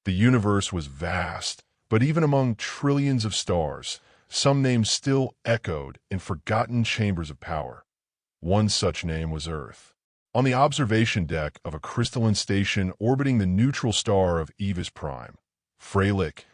The universe was vast, but even among trillions of stars, some names still echoed in forgotten chambers of power. One such name was Earth. On the observation deck of a crystalline station orbiting the neutral star of Evis Prime, Freilich,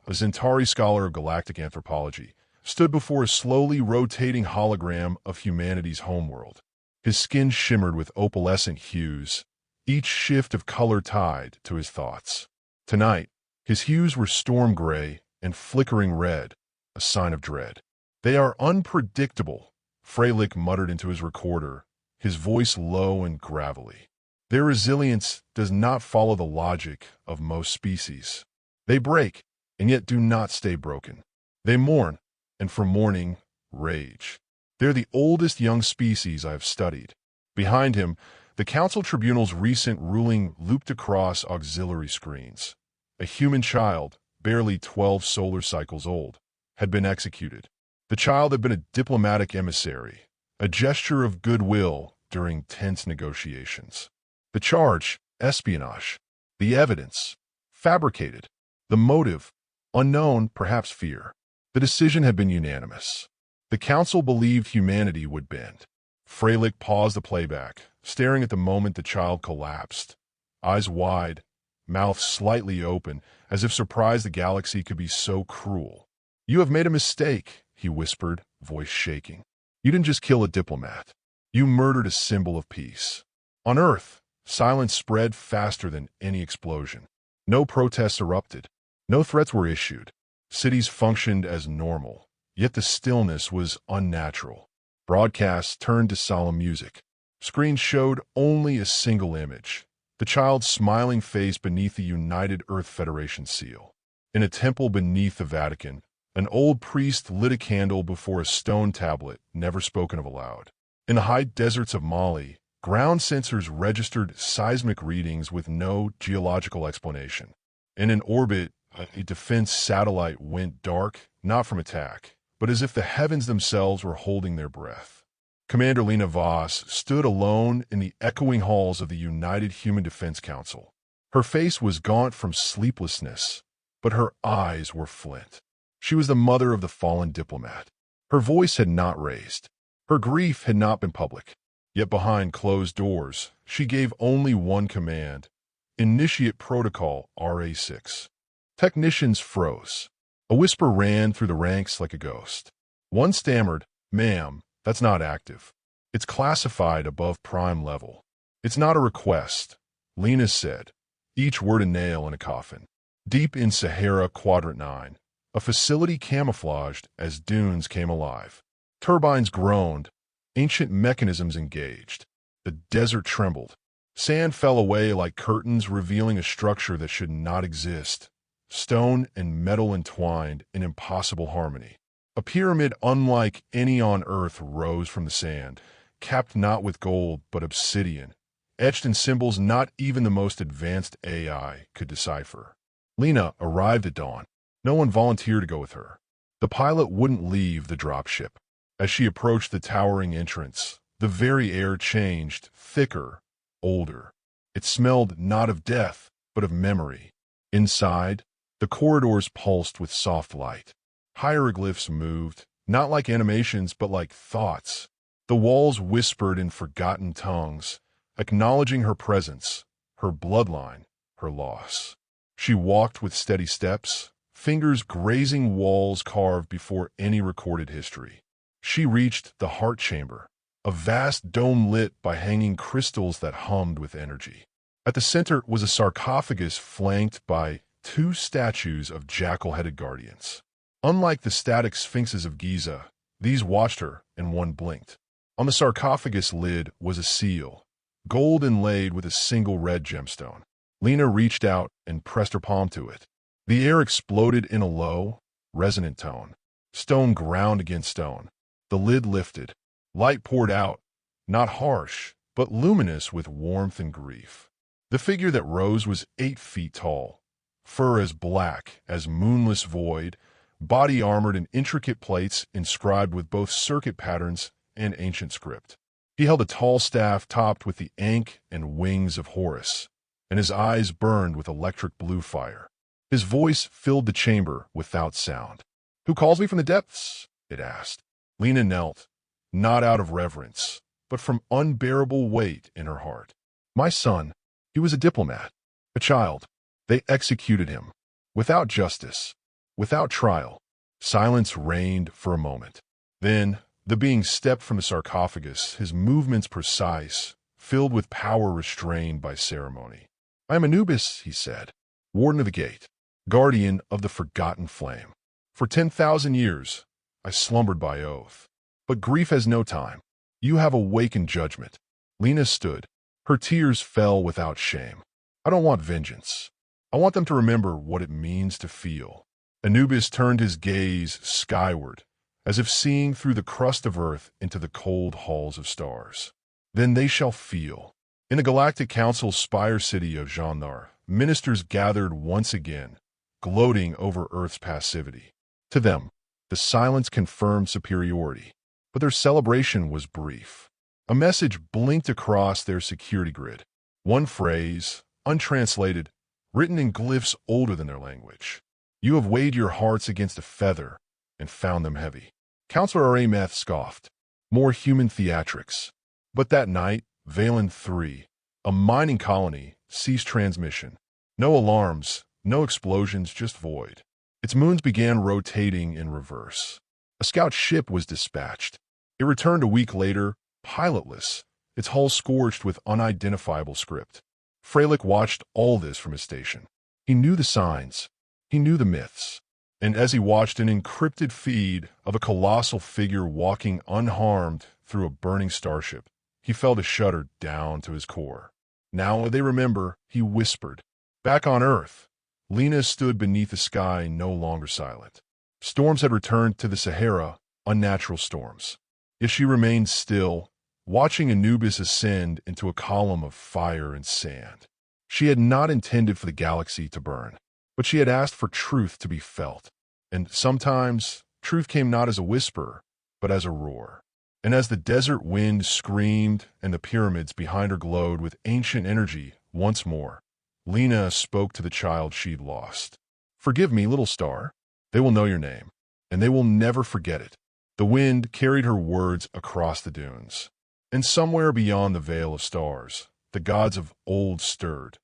a Centauri scholar of galactic anthropology, stood before a slowly rotating hologram of humanity's homeworld. His skin shimmered with opalescent hues, each shift of color tied to his thoughts. Tonight, his hues were storm gray and flickering red, a sign of dread. "They are unpredictable," Freilich muttered into his recorder, his voice low and gravelly. "Their resilience does not follow the logic of most species. They break, and yet do not stay broken. They mourn, and from mourning, rage. They're the oldest young species I have studied." Behind him, the Council Tribunal's recent ruling looped across auxiliary screens. A human child, barely 12 solar cycles old, had been executed. The child had been a diplomatic emissary, a gesture of goodwill during tense negotiations. The charge, espionage. The evidence, fabricated. The motive, unknown, perhaps fear. The decision had been unanimous. The Council believed humanity would bend. Freilich paused the playback, staring at the moment the child collapsed. Eyes wide, mouth slightly open, as if surprised the galaxy could be so cruel. "You have made a mistake," he whispered, voice shaking. "You didn't just kill a diplomat. You murdered a symbol of peace." On Earth, silence spread faster than any explosion. No protests erupted. No threats were issued. Cities functioned as normal, yet the stillness was unnatural. Broadcasts turned to solemn music. Screens showed only a single image, the child's smiling face beneath the United Earth Federation seal. In a temple beneath the Vatican, an old priest lit a candle before a stone tablet never spoken of aloud. In the high deserts of Mali, ground sensors registered seismic readings with no geological explanation. In an orbit, a defense satellite went dark, not from attack, but as if the heavens themselves were holding their breath. Commander Lena Voss stood alone in the echoing halls of the United Human Defense Council. Her face was gaunt from sleeplessness, but her eyes were flint. She was the mother of the fallen diplomat. Her voice had not raised. Her grief had not been public. Yet behind closed doors, she gave only one command: Initiate Protocol RA6. Technicians froze. A whisper ran through the ranks like a ghost. One stammered, "Ma'am, that's not active. It's classified above prime level." "It's not a request," Lena said, each word a nail in a coffin. Deep in Sahara Quadrant 9, a facility camouflaged as dunes came alive. Turbines groaned, ancient mechanisms engaged. The desert trembled. Sand fell away like curtains, revealing a structure that should not exist. Stone and metal entwined in impossible harmony. A pyramid unlike any on Earth rose from the sand, capped not with gold but obsidian, etched in symbols not even the most advanced AI could decipher. Lena arrived at dawn. No one volunteered to go with her. The pilot wouldn't leave the dropship. As she approached the towering entrance, the very air changed, thicker, older. It smelled not of death, but of memory. Inside, the corridors pulsed with soft light. Hieroglyphs moved, not like animations, but like thoughts. The walls whispered in forgotten tongues, acknowledging her presence, her bloodline, her loss. She walked with steady steps, fingers grazing walls carved before any recorded history. She reached the heart chamber, a vast dome lit by hanging crystals that hummed with energy. At the center was a sarcophagus flanked by 2 statues of jackal-headed guardians. Unlike the static sphinxes of Giza, these watched her, and one blinked. On the sarcophagus lid was a seal, gold inlaid with a single red gemstone. Lena reached out and pressed her palm to it. The air exploded in a low, resonant tone. Stone ground against stone. The lid lifted. Light poured out, not harsh, but luminous with warmth and grief. The figure that rose was 8 feet tall, fur as black as moonless void, body armored in intricate plates inscribed with both circuit patterns and ancient script. He held a tall staff topped with the ankh and wings of Horus, and his eyes burned with electric blue fire. His voice filled the chamber without sound. "Who calls me from the depths?" it asked. Lena knelt, not out of reverence, but from unbearable weight in her heart. "My son. He was a diplomat, a child. They executed him. Without justice, without trial." Silence reigned for a moment. Then, the being stepped from the sarcophagus, his movements precise, filled with power restrained by ceremony. "I am Anubis," he said, "warden of the gate, guardian of the forgotten flame. For 10,000 years, I slumbered by oath. But grief has no time. You have awakened judgment." Lena stood. Her tears fell without shame. "I don't want vengeance. I want them to remember what it means to feel." Anubis turned his gaze skyward, as if seeing through the crust of earth into the cold halls of stars. "Then they shall feel." In the Galactic Council's spire city of Jandar, ministers gathered once again, gloating over Earth's passivity. To them, the silence confirmed superiority, but their celebration was brief. A message blinked across their security grid. One phrase, untranslated, written in glyphs older than their language. "You have weighed your hearts against a feather and found them heavy." Counselor Arameth scoffed. More human theatrics. But that night, Valen 3, a mining colony, ceased transmission. No alarms, no explosions, just void. Its moons began rotating in reverse. A scout ship was dispatched. It returned a week later, pilotless, its hull scorched with unidentifiable script. Freilich watched all this from his station. He knew the signs. He knew the myths. And as he watched an encrypted feed of a colossal figure walking unharmed through a burning starship, he felt a shudder down to his core. "Now they remember," he whispered. Back on Earth, Lena stood beneath a sky no longer silent. Storms had returned to the Sahara, unnatural storms. Yet she remained still, watching Anubis ascend into a column of fire and sand. She had not intended for the galaxy to burn, but she had asked for truth to be felt. And sometimes, truth came not as a whisper, but as a roar. And as the desert wind screamed and the pyramids behind her glowed with ancient energy once more, Lena spoke to the child she'd lost. "Forgive me, little star. They will know your name, and they will never forget it." The wind carried her words across the dunes. And somewhere beyond the veil of stars, the gods of old stirred,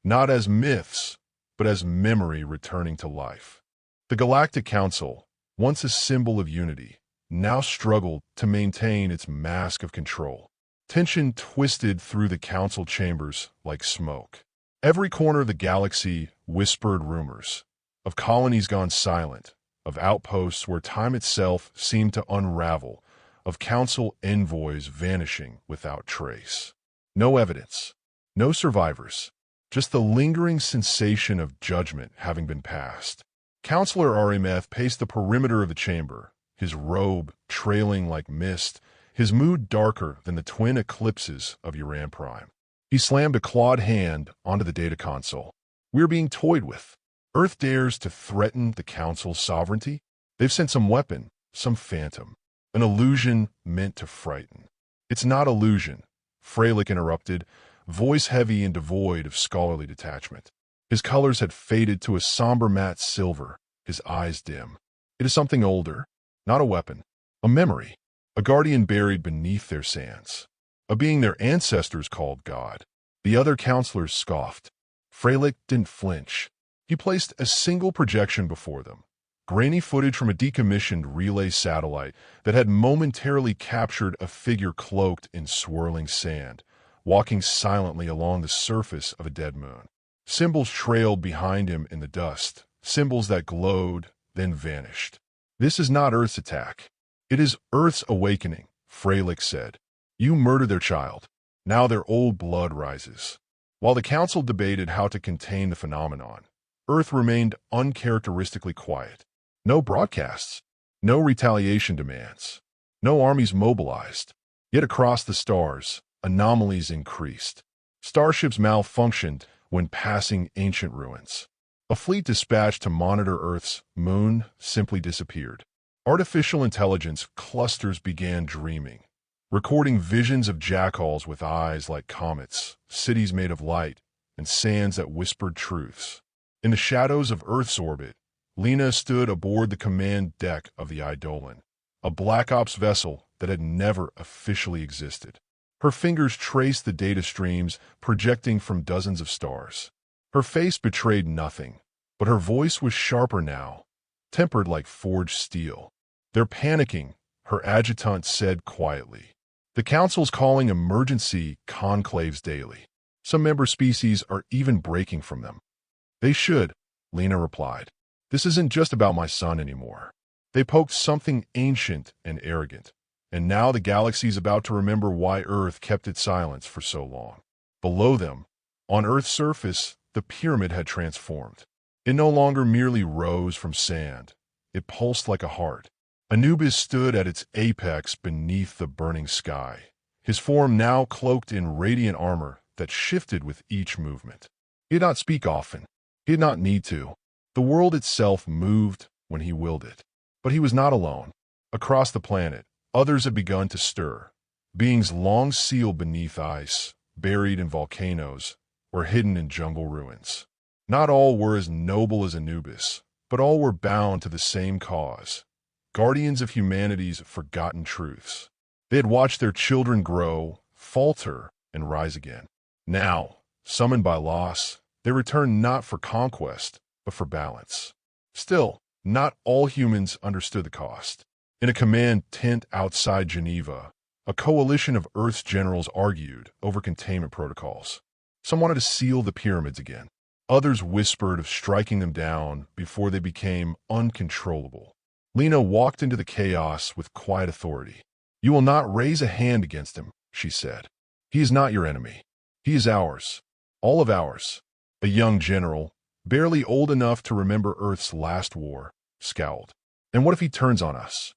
not as myths, but as memory returning to life. The Galactic Council, once a symbol of unity, now struggled to maintain its mask of control. Tension twisted through the council chambers like smoke. Every corner of the galaxy whispered rumors of colonies gone silent, of outposts where time itself seemed to unravel, of council envoys vanishing without trace. No evidence, no survivors, just the lingering sensation of judgment having been passed. Counselor Arameth paced the perimeter of the chamber, his robe trailing like mist, his mood darker than the twin eclipses of Uran Prime. He slammed a clawed hand onto the data console. "We're being toyed with. Earth dares to threaten the Council's sovereignty? They've sent some weapon, some phantom, an illusion meant to frighten." "It's not illusion," Freilich interrupted, voice heavy and devoid of scholarly detachment. His colors had faded to a somber matte silver, his eyes dim. "It is something older, not a weapon, a memory, a guardian buried beneath their sands, a being their ancestors called God." The other counselors scoffed. Freilich didn't flinch. He placed a single projection before them, grainy footage from a decommissioned relay satellite that had momentarily captured a figure cloaked in swirling sand, walking silently along the surface of a dead moon. Symbols trailed behind him in the dust, symbols that glowed, then vanished. "This is not Earth's attack. It is Earth's awakening," Freilich said. "You murdered their child. Now their old blood rises." While the council debated how to contain the phenomenon, Earth remained uncharacteristically quiet. No broadcasts, no retaliation demands, no armies mobilized. Yet across the stars, anomalies increased. Starships malfunctioned when passing ancient ruins. A fleet dispatched to monitor Earth's moon simply disappeared. Artificial intelligence clusters began dreaming, recording visions of jackals with eyes like comets, cities made of light, and sands that whispered truths. In the shadows of Earth's orbit, Lena stood aboard the command deck of the Eidolon, a Black Ops vessel that had never officially existed. Her fingers traced the data streams projecting from dozens of stars. Her face betrayed nothing, but her voice was sharper now, tempered like forged steel. "They're panicking," her adjutant said quietly. "The Council's calling emergency conclaves daily. Some member species are even breaking from them." "They should," Lena replied. "This isn't just about my son anymore. They poked something ancient and arrogant, and now the galaxy's about to remember why Earth kept its silence for so long." Below them, on Earth's surface, the pyramid had transformed. It no longer merely rose from sand. It pulsed like a heart. Anubis stood at its apex beneath the burning sky, his form now cloaked in radiant armor that shifted with each movement. He did not speak often. He did not need to. The world itself moved when he willed it. But he was not alone. Across the planet, others had begun to stir. Beings long sealed beneath ice, buried in volcanoes, or hidden in jungle ruins. Not all were as noble as Anubis, but all were bound to the same cause. Guardians of humanity's forgotten truths. They had watched their children grow, falter, and rise again. Now, summoned by loss, they returned not for conquest, but for balance. Still, not all humans understood the cost. In a command tent outside Geneva, a coalition of Earth's generals argued over containment protocols. Some wanted to seal the pyramids again. Others whispered of striking them down before they became uncontrollable. Lena walked into the chaos with quiet authority. "You will not raise a hand against him," she said. "He is not your enemy. He is ours. All of ours." A young general, barely old enough to remember Earth's last war, scowled. "And what if he turns on us?"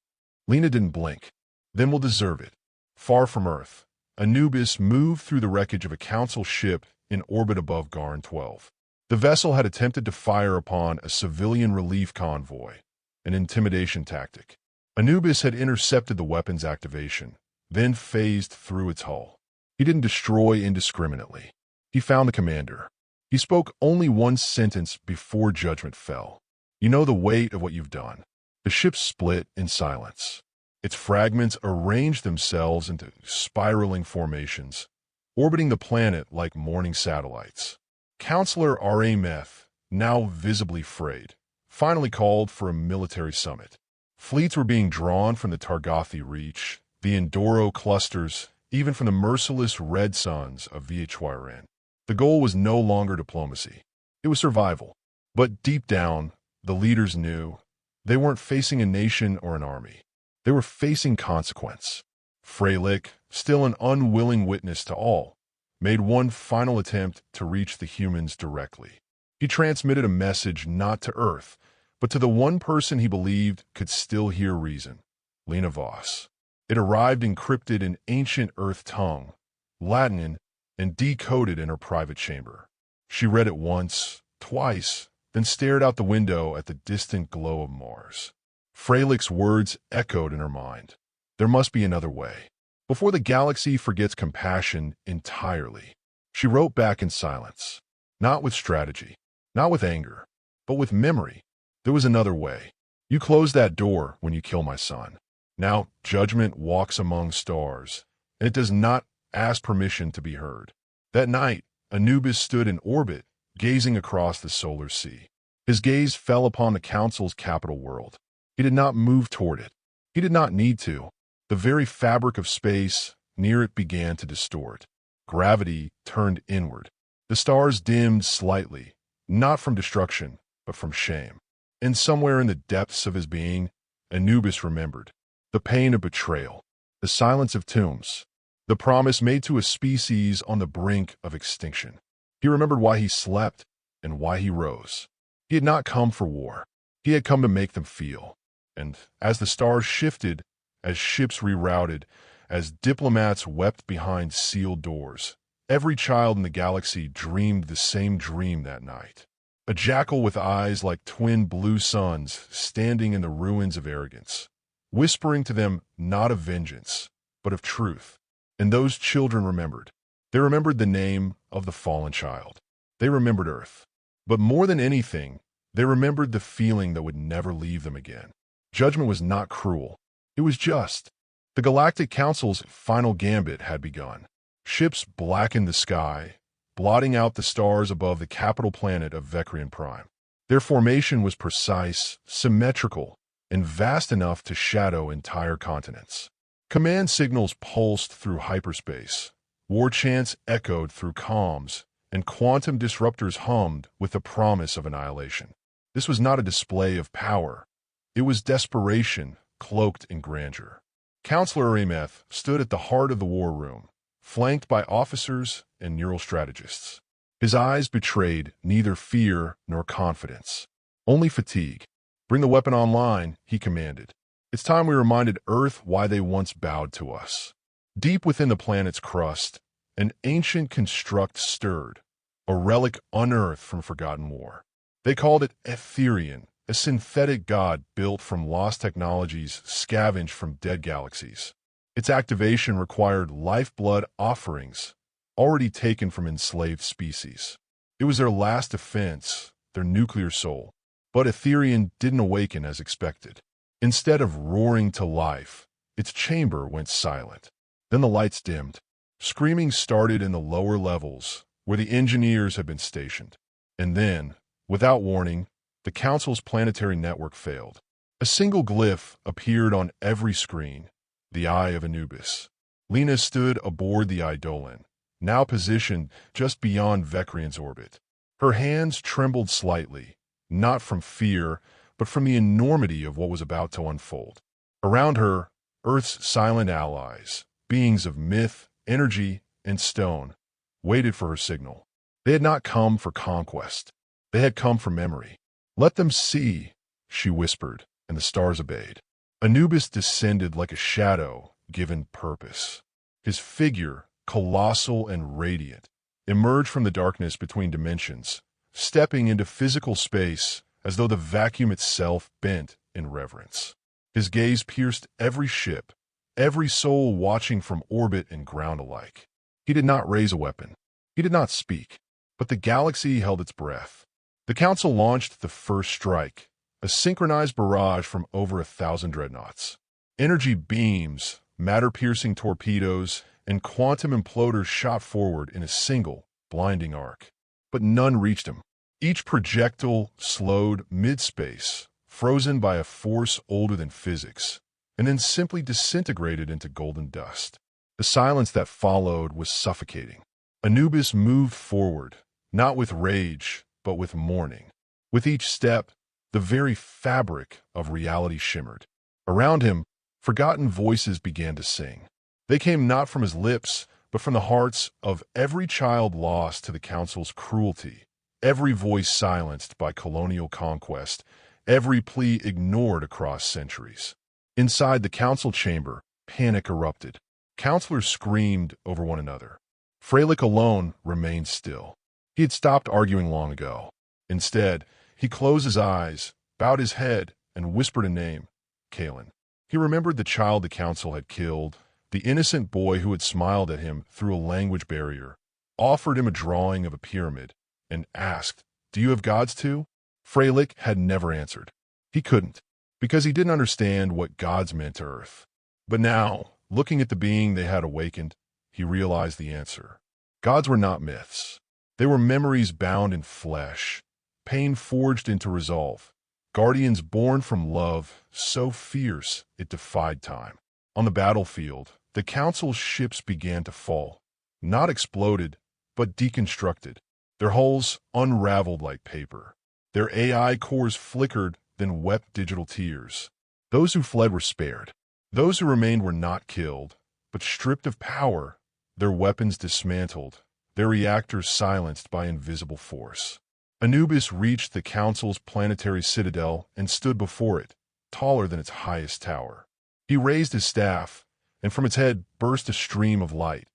Lena didn't blink. "Then we'll deserve it." Far from Earth, Anubis moved through the wreckage of a council ship in orbit above Garn 12. The vessel had attempted to fire upon a civilian relief convoy, an intimidation tactic. Anubis had intercepted the weapon's activation, then phased through its hull. He didn't destroy indiscriminately. He found the commander. He spoke only one sentence before judgment fell. "You know the weight of what you've done." The ship split in silence. Its fragments arranged themselves into spiraling formations, orbiting the planet like morning satellites. Counselor R.A. Meth, now visibly frayed, finally called for a military summit. Fleets were being drawn from the Targathi Reach, the Endoro clusters, even from the merciless red suns of VHYRN. The goal was no longer diplomacy. It was survival. But deep down, the leaders knew they weren't facing a nation or an army. They were facing consequence. Freilich, still an unwilling witness to all, made one final attempt to reach the humans directly. He transmitted a message not to Earth, but to the one person he believed could still hear reason, Lena Voss. It arrived encrypted in ancient Earth tongue, Latin, and decoded in her private chamber. She read it once, twice, then stared out the window at the distant glow of Mars. Freilich's words echoed in her mind. There must be another way. Before the galaxy forgets compassion entirely. She wrote back in silence. Not with strategy, not with anger, but with memory. There was another way. You close that door when you kill my son. Now judgment walks among stars, and it does not ask permission to be heard. That night, Anubis stood in orbit, gazing across the solar sea. His gaze fell upon the Council's capital world. He did not move toward it. He did not need to. The very fabric of space near it began to distort. Gravity turned inward. The stars dimmed slightly, not from destruction, but from shame. And somewhere in the depths of his being, Anubis remembered. The pain of betrayal, the silence of tombs, the promise made to a species on the brink of extinction. He remembered why he slept and why he rose. He had not come for war. He had come to make them feel. And as the stars shifted, as ships rerouted, as diplomats wept behind sealed doors, every child in the galaxy dreamed the same dream that night. A jackal with eyes like twin blue suns standing in the ruins of arrogance, whispering to them not of vengeance, but of truth. And those children remembered. They remembered the name of the fallen child. They remembered Earth. But more than anything, they remembered the feeling that would never leave them again. Judgment was not cruel. It was just. The Galactic Council's final gambit had begun. Ships blackened the sky, blotting out the stars above the capital planet of Vecrean Prime. Their formation was precise, symmetrical, and vast enough to shadow entire continents. Command signals pulsed through hyperspace. War chants echoed through comms, and quantum disruptors hummed with the promise of annihilation. This was not a display of power. It was desperation, cloaked in grandeur. Counselor Arimeth stood at the heart of the war room, flanked by officers and neural strategists. His eyes betrayed neither fear nor confidence, only fatigue. "Bring the weapon online," he commanded. "It's time we reminded Earth why they once bowed to us." Deep within the planet's crust, an ancient construct stirred, a relic unearthed from forgotten war. They called it Etherian, a synthetic god built from lost technologies scavenged from dead galaxies. Its activation required lifeblood offerings, already taken from enslaved species. It was their last defense, their nuclear soul. But Etherian didn't awaken as expected. Instead of roaring to life, its chamber went silent. Then the lights dimmed. Screaming started in the lower levels, where the engineers had been stationed. And then, without warning, the Council's planetary network failed. A single glyph appeared on every screen, the Eye of Anubis. Lena stood aboard the Eidolon, now positioned just beyond Vecrean's orbit. Her hands trembled slightly, not from fear, but from the enormity of what was about to unfold. Around her, Earth's silent allies, beings of myth, energy, and stone, waited for her signal. They had not come for conquest. They had come for memory. "Let them see," she whispered, and the stars obeyed. Anubis descended like a shadow given purpose. His figure, colossal and radiant, emerged from the darkness between dimensions, stepping into physical space as though the vacuum itself bent in reverence. His gaze pierced every ship, every soul watching from orbit and ground alike. He did not raise a weapon. He did not speak, but the galaxy held its breath. The Council launched the first strike, a synchronized barrage from over 1,000 dreadnoughts. Energy beams, matter-piercing torpedoes, and quantum imploders shot forward in a single, blinding arc. But none reached him. Each projectile slowed mid-space, frozen by a force older than physics, and then simply disintegrated into golden dust. The silence that followed was suffocating. Anubis moved forward, not with rage, but with mourning. With each step, the very fabric of reality shimmered. Around him, forgotten voices began to sing. They came not from his lips, but from the hearts of every child lost to the Council's cruelty, every voice silenced by colonial conquest, every plea ignored across centuries. Inside the Council chamber, panic erupted. Counselors screamed over one another. Freilich alone remained still. He had stopped arguing long ago. Instead, he closed his eyes, bowed his head, and whispered a name, Kalen. He remembered the child the Council had killed, the innocent boy who had smiled at him through a language barrier, offered him a drawing of a pyramid, and asked, "Do you have gods too?" Freilich had never answered. He couldn't, because he didn't understand what gods meant to Earth. But now, looking at the being they had awakened, he realized the answer. Gods were not myths. They were memories bound in flesh, pain forged into resolve, guardians born from love so fierce it defied time. On the battlefield, the Council's ships began to fall, not exploded, but deconstructed, their hulls unraveled like paper. Their AI cores flickered, then wept digital tears. Those who fled were spared. Those who remained were not killed, but stripped of power, their weapons dismantled, their reactors silenced by invisible force. Anubis reached the Council's planetary citadel and stood before it, taller than its highest tower. He raised his staff, and from its head burst a stream of light,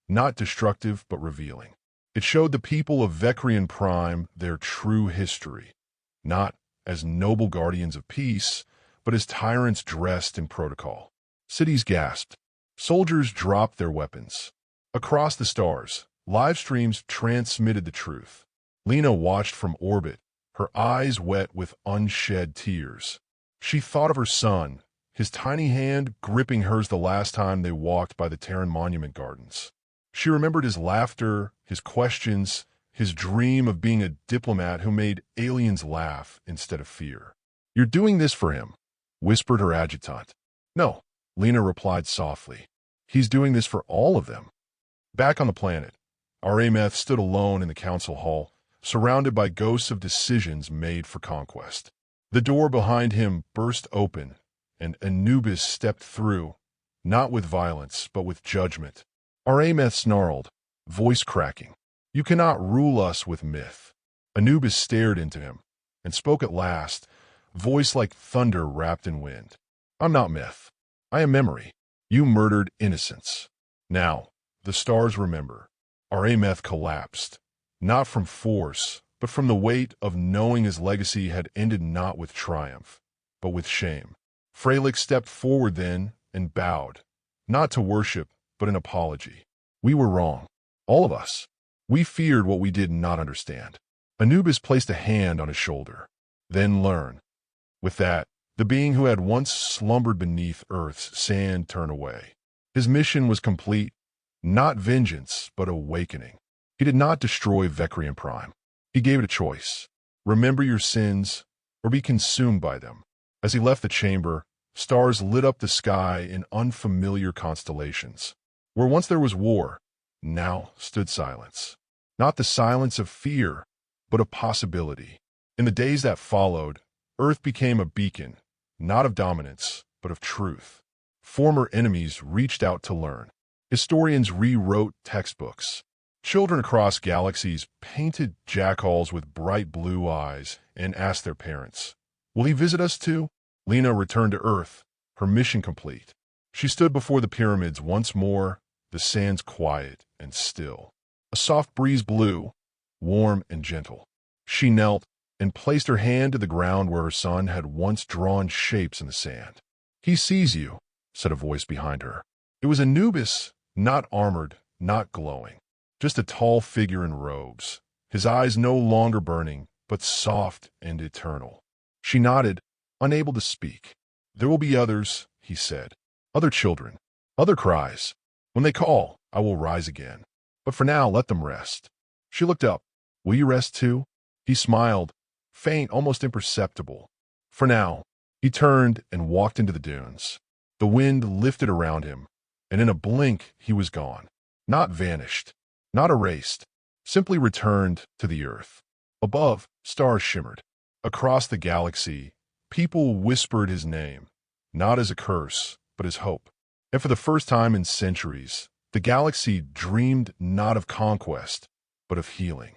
not destructive but revealing. It showed the people of Vecrean Prime their true history, not as noble guardians of peace, but as tyrants dressed in protocol. Cities gasped. Soldiers dropped their weapons. Across the stars, live streams transmitted the truth. Lena watched from orbit, her eyes wet with unshed tears. She thought of her son, his tiny hand gripping hers the last time they walked by the Terran Monument Gardens. She remembered his laughter, his questions, his dream of being a diplomat who made aliens laugh instead of fear. "You're doing this for him," whispered her adjutant. "No," Lena replied softly. "He's doing this for all of them." Back on the planet, Arameth stood alone in the council hall, surrounded by ghosts of decisions made for conquest. The door behind him burst open, and Anubis stepped through, not with violence, but with judgment. Arameth snarled, voice cracking, "You cannot rule us with myth." Anubis stared into him, and spoke at last, voice like thunder wrapped in wind. "I'm not myth. I am memory. You murdered innocents. Now, the stars remember." Arameth collapsed, not from force, but from the weight of knowing his legacy had ended not with triumph, but with shame. Frelick stepped forward then and bowed, not to worship, but an apology. "We were wrong. All of us. We feared what we did not understand." Anubis placed a hand on his shoulder. "Then learn." With that, the being who had once slumbered beneath Earth's sand turned away. His mission was complete, not vengeance, but awakening. He did not destroy Vecrean Prime. He gave it a choice. Remember your sins, or be consumed by them. As he left the chamber, stars lit up the sky in unfamiliar constellations. Where once there was war, now stood silence. Not the silence of fear, but of possibility. In the days that followed, Earth became a beacon, not of dominance, but of truth. Former enemies reached out to learn. Historians rewrote textbooks. Children across galaxies painted jackals with bright blue eyes and asked their parents, "Will he visit us too?" Lena returned to Earth, her mission complete. She stood before the pyramids once more, the sands quiet and still. A soft breeze blew, warm and gentle. She knelt and placed her hand to the ground where her son had once drawn shapes in the sand. "He sees you," said a voice behind her. It was Anubis, not armored, not glowing, just a tall figure in robes, his eyes no longer burning, but soft and eternal. She nodded, unable to speak. "There will be others," he said. "Other children, other cries. When they call, I will rise again. But for now, let them rest." She looked up. "Will you rest too?" He smiled, faint, almost imperceptible. "For now." He turned and walked into the dunes. The wind lifted around him, and in a blink he was gone. Not vanished, not erased, simply returned to the earth. Above, stars shimmered. Across the galaxy, people whispered his name, not as a curse, but as hope. And for the first time in centuries, the galaxy dreamed not of conquest, but of healing.